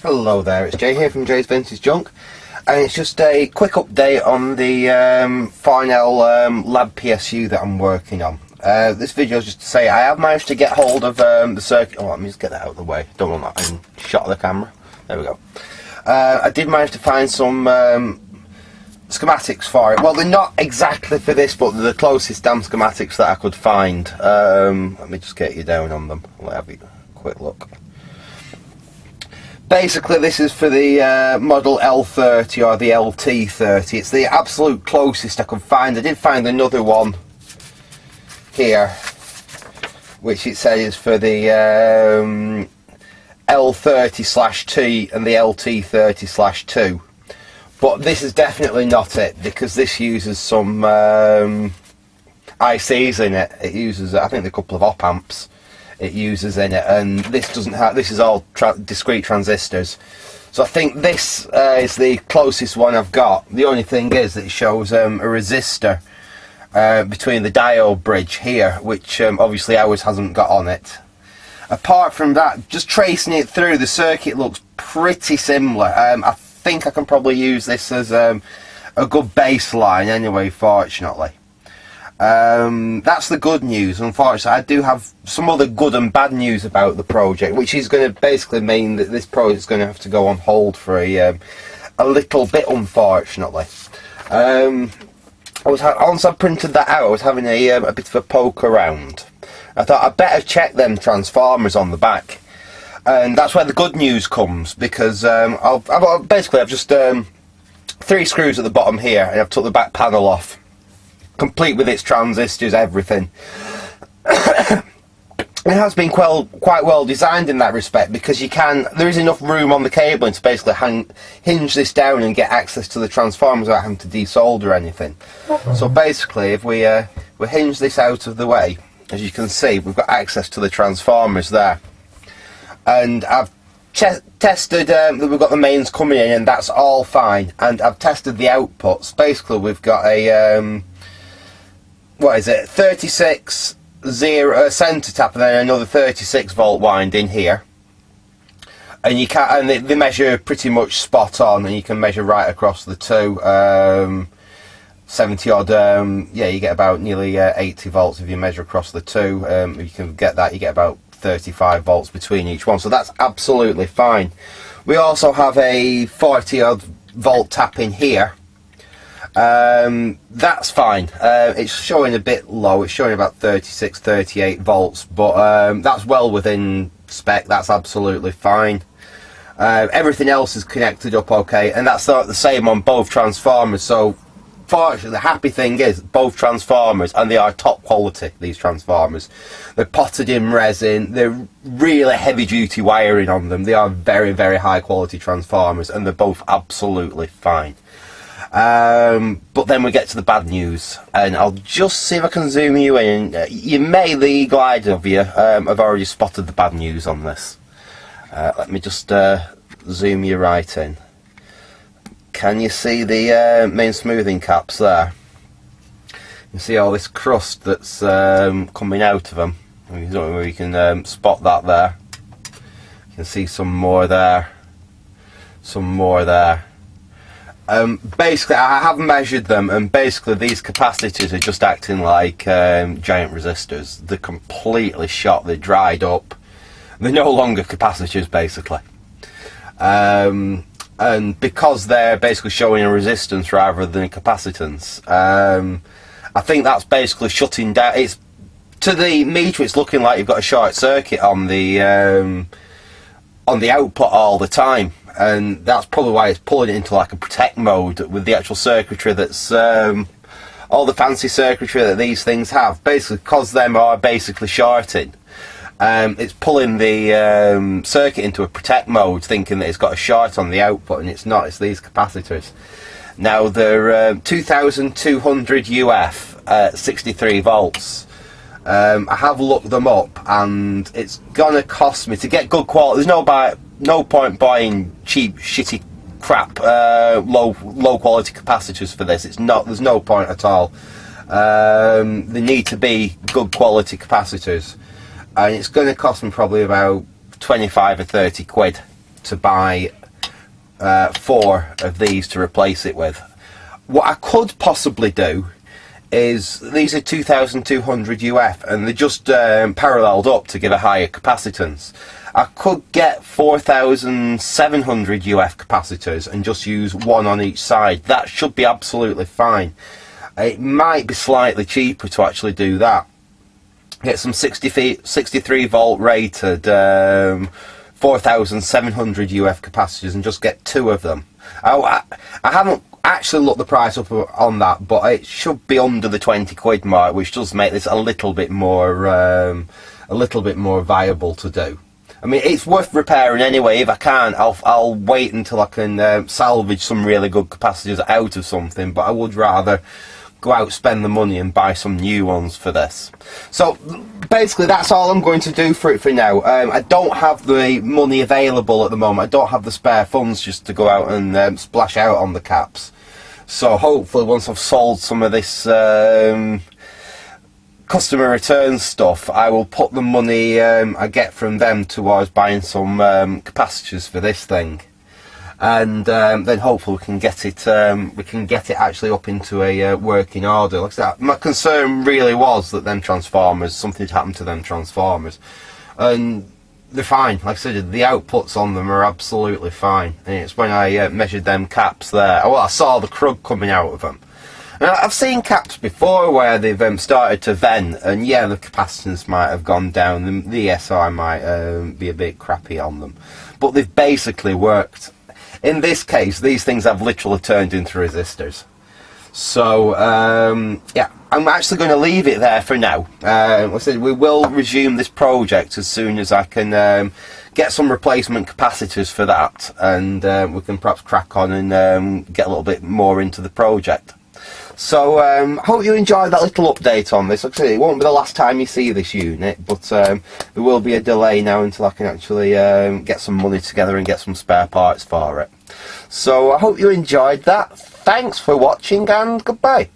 Hello there, it's Jay here from Jay's Vintage Junk, and it's just a quick update on the Farnell Lab PSU that I'm working on. This video is just to say I have managed to get hold of the circuit. Oh, let me just get that out of the way. Don't want that in shot of the camera. There we go. I did manage to find some schematics for it. Well, they're not exactly for this, but they're the closest damn schematics that I could find. Let me just get you down on them. Let me have a quick look. Basically, this is for the model L30 or the LT30. It's the absolute closest I could find. I did find another one here, which it says is for the L30/T and the LT30/2. But this is definitely not it, because this uses some ICs in it. It uses, I think, a couple of op amps. It uses in it, and this doesn't have. This is all discrete transistors, so I think this is the closest one I've got. The only thing is that it shows a resistor between the diode bridge here, which obviously ours hasn't got on it. Apart from that, just tracing it through, the circuit looks pretty similar. I think I can probably use this as a good baseline anyway, fortunately. That's the good news. Unfortunately, I do have some other good and bad news about the project, which is going to basically mean that this project is going to have to go on hold for a little bit, unfortunately. Once I printed that out, I was having a bit of a poke around. I thought I'd better check them transformers on the back, and that's where the good news comes, because I've just 3 screws at the bottom here, and I've took the back panel off, complete with its transistors, everything. It has been quite well designed in that respect, because there is enough room on the cabling to basically hinge this down and get access to the transformers without having to desolder anything. So basically, if we hinge this out of the way, as you can see, we've got access to the transformers there. And I've tested that we've got the mains coming in, and that's all fine. And I've tested the outputs. Basically, we've got a what is it, 36 centre tap, and then another 36 volt winding here, and they measure pretty much spot on, and you can measure right across the two. 70 odd, yeah, you get about nearly 80 volts if you measure across the two. If you can get that, you get about 35 volts between each one, so that's absolutely fine. We also have a 40 odd volt tap in here. That's fine. It's showing a bit low. It's showing about 36, 38 volts, but that's well within spec. That's absolutely fine. Everything else is connected up okay, and that's the same on both transformers. So fortunately, the happy thing is both transformers, and they are top quality, these transformers. They're potted in resin. They're really heavy duty wiring on them. They are very, very high quality transformers, and they're both absolutely fine. But then we get to the bad news, and I'll just see if I can zoom you in. You may, the eagle eyed of you, have already spotted the bad news on this. Let me just zoom you right in. Can you see the main smoothing caps there? You see all this crust that's coming out of them. I don't know whether you can spot that there. You can see some more there, some more there. Basically, I have measured them, and basically these capacitors are just acting like giant resistors. They're completely shot, they're dried up. They're no longer capacitors, basically. And because they're basically showing a resistance rather than a capacitance, I think that's basically shutting down. It's, to the meter, it's looking like you've got a short circuit on the output all the time. And that's probably why it's pulling it into like a protect mode with the actual circuitry that's all the fancy circuitry that these things have. Basically, because them are basically shorting, it's pulling the circuit into a protect mode, thinking that it's got a short on the output, and it's not. It's these capacitors. Now they're 2200 UF at 63 volts. I have looked them up, and it's gonna cost me to get good quality. There's no point buying cheap, shitty crap, low quality capacitors for this. It's not. There's no point at all. They need to be good quality capacitors, and it's going to cost me probably about 25 or 30 quid to buy 4 of these to replace it with. What I could possibly do is, these are 2200 UF and they're just paralleled up to give a higher capacitance. I could get 4700 UF capacitors and just use 1 on each side. That should be absolutely fine. It might be slightly cheaper to actually do that. Get some 63 volt rated 4700 UF capacitors and just get 2 of them. I haven't actually looked the price up on that, but it should be under the 20 quid mark, which does make this a little bit more viable to do. I mean, it's worth repairing anyway. If I can't, I'll wait until I can salvage some really good capacitors out of something, but I would rather go out, spend the money and buy some new ones for this. So basically that's all I'm going to do for it for now. I don't have the money available at the moment. I don't have the spare funds just to go out and splash out on the caps. So hopefully once I've sold some of this customer return stuff, I will put the money I get from them towards buying some capacitors for this thing. And then hopefully we can get it actually up into a working order. Like I said, my concern really was that them transformers, something had happened to them transformers, and they're fine. Like I said, the outputs on them are absolutely fine. And it's when I measured them caps there, well, I saw the crud coming out of them. Now, I've seen caps before where they've started to vent, and yeah, the capacitance might have gone down, the ESI might be a bit crappy on them, but they've basically worked. In this case, these things have literally turned into resistors. So, yeah, I'm actually going to leave it there for now. Like I said, we will resume this project as soon as I can get some replacement capacitors for that, and we can perhaps crack on and get a little bit more into the project. So, hope you enjoyed that little update on this. Like I said, it won't be the last time you see this unit, but there will be a delay now until I can actually get some money together and get some spare parts for it. So, I hope you enjoyed that. Thanks for watching and goodbye.